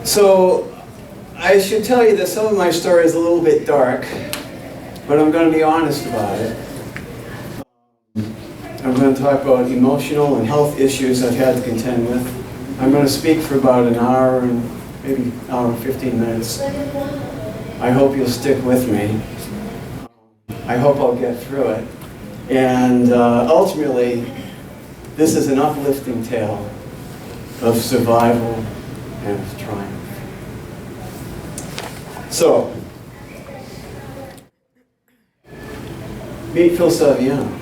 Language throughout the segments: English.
So I should tell you that some of my story is a little bit dark, but I'm going to be honest about it. I'm going to talk about emotional and health issues I've had to contend with. I'm going to speak for about an hour and maybe an hour and 15 minutes. I hope you'll stick with me. I hope I'll get through it. And ultimately, this is an uplifting tale of survival and of triumph. So, meet Phil Saviano,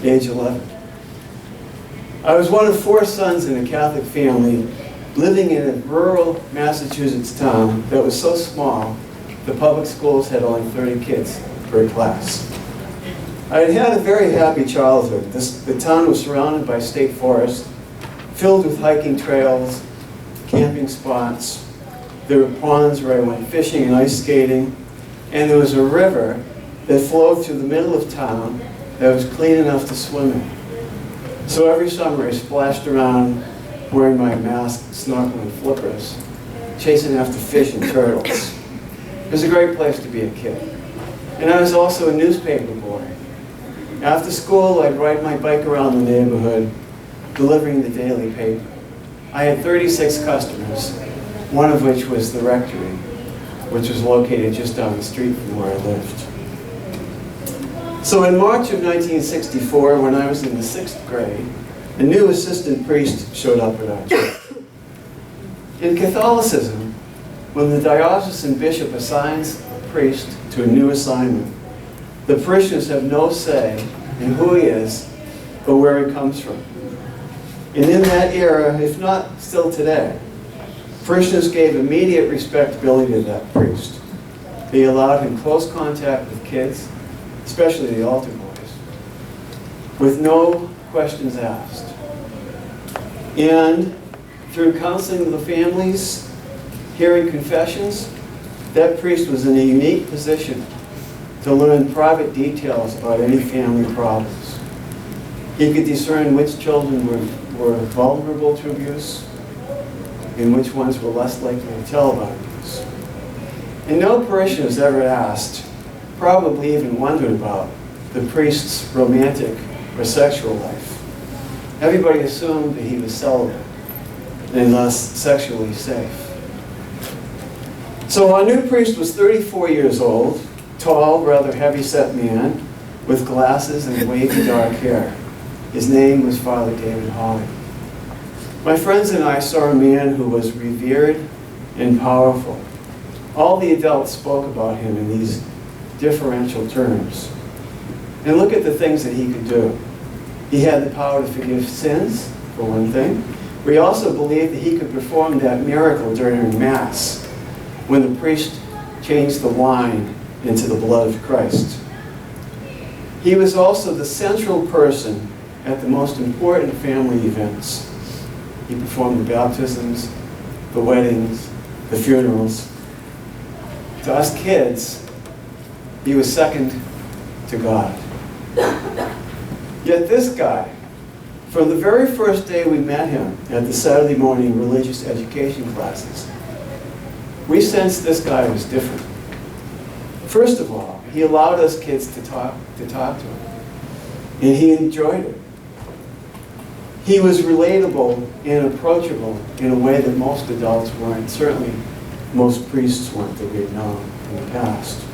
age 11. I was one of 4 sons in a Catholic family living in a rural Massachusetts town that was so small the public schools had only 30 kids per class. I had had a very happy childhood. The town was surrounded by state forest, filled with hiking trails, camping spots. There were ponds where I went fishing and ice skating, and there was a river that flowed through the middle of town that was clean enough to swim in. So every summer I splashed around wearing my mask, snorkeling flippers, chasing after fish and turtles. It was a great place to be a kid. And I was also a newspaper boy. After school, I'd ride my bike around the neighborhood, delivering the daily paper. I had 36 customers, one of which was the rectory, which was located just down the street from where I lived. So in March of 1964, when I was in the 6th grade, a new assistant priest showed up at our church. In Catholicism, when the diocesan bishop assigns a priest to a new assignment, the parishioners have no say in who he is or where he comes from. And in that era, if not still today, parishioners gave immediate respectability to that priest. They allowed him close contact with kids, especially the altar boys, with no questions asked. And through counseling the families, hearing confessions, that priest was in a unique position to learn private details about any family problems. He could discern which children were vulnerable to abuse and which ones were less likely to tell about abuse. And no parishioners ever asked, probably even wondered about, the priest's romantic or sexual life. Everybody assumed that he was celibate and thus sexually safe. So our new priest was 34 years old, tall, rather heavy-set man with glasses and wavy dark hair. His name was Father David Hawley. My friends and I saw a man who was revered and powerful. All the adults spoke about him in these differential terms. And look at the things that he could do. He had the power to forgive sins, for one thing. We also believed that he could perform that miracle during Mass when the priest changed the wine into the blood of Christ. He was also the central person at the most important family events. He performed the baptisms, the weddings, the funerals. To us kids, he was second to God. Yet this guy, from the very first day we met him at the Saturday morning religious education classes, we sensed this guy was different. First of all, he allowed us kids to talk to him, and he enjoyed it. He was relatable and approachable in a way that most adults weren't, certainly most priests weren't that we'd known in the past.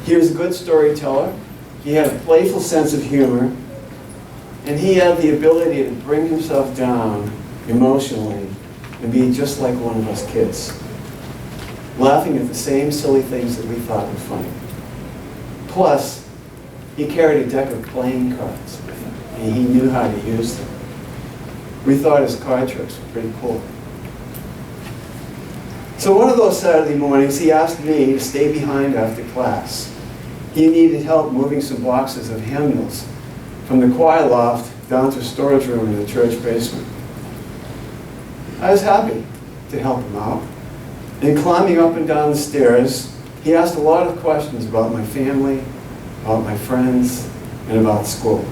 He was a good storyteller, he had a playful sense of humor, and he had the ability to bring himself down emotionally and be just like one of us kids, laughing at the same silly things that we thought were funny. Plus, he carried a deck of playing cards with him, and he knew how to use them. We thought his card tricks were pretty cool. So one of those Saturday mornings, he asked me to stay behind after class. He needed help moving some boxes of hymnals from the choir loft down to a storage room in the church basement. I was happy to help him out. And climbing up and down the stairs, he asked a lot of questions about my family, about my friends, and about school.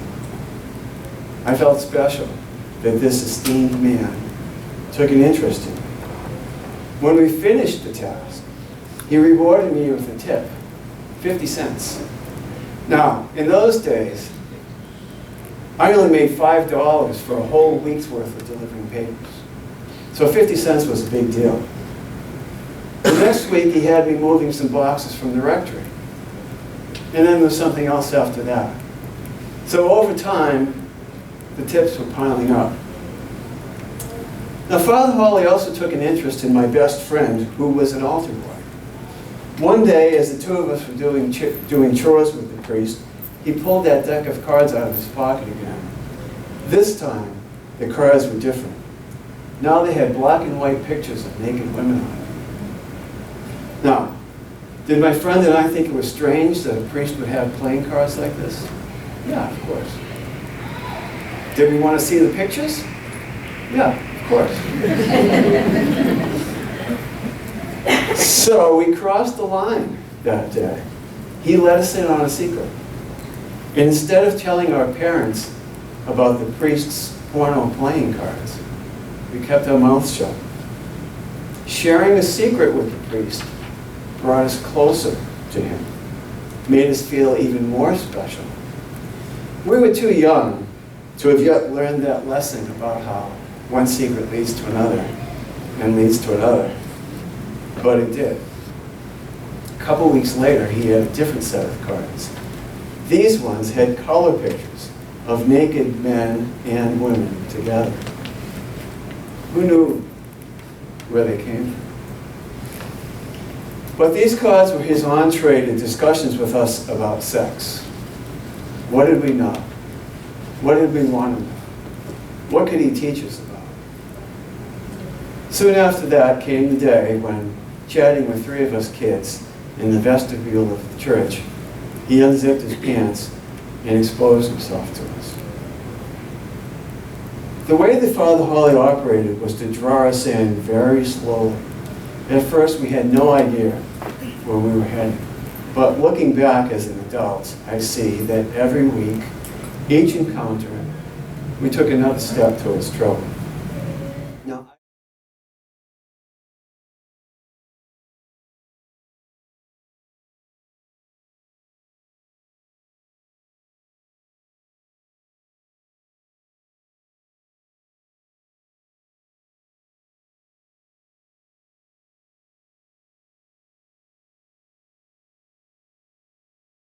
I felt special that this esteemed man took an interest in me. When we finished the task, he rewarded me with a tip, 50 cents. Now, in those days, I only made $5 for a whole week's worth of delivering papers. So 50 cents was a big deal. The next week, he had me moving some boxes from the rectory. And then there was something else after that. So over time, the tips were piling up. Now, Father Hawley also took an interest in my best friend, who was an altar boy. One day, as the two of us were doing chores with the priest, he pulled that deck of cards out of his pocket again. This time, the cards were different. Now they had black and white pictures of naked women on them. Now, did my friend and I think it was strange that a priest would have playing cards like this? Yeah, of course. Did we want to see the pictures? Yeah, of course. So we crossed the line that day. He let us in on a secret. Instead of telling our parents about the priest's porno playing cards, we kept our mouths shut. Sharing a secret with the priest brought us closer to him, made us feel even more special. We were too young to have yet learned that lesson about how one secret leads to another and leads to another, but it did. A couple weeks later, he had a different set of cards. These ones had color pictures of naked men and women together. Who knew where they came from? But these cards were his entree to discussions with us about sex. What did we know? What did we want to know? What could he teach us about? Soon after that came the day when, chatting with three of us kids in the vestibule of the church, he unzipped his pants and exposed himself to us. The way that Father Hawley operated was to draw us in very slowly. At first, we had no idea where we were heading. But looking back as an adult, I see that every week, each encounter, we took another step towards trouble.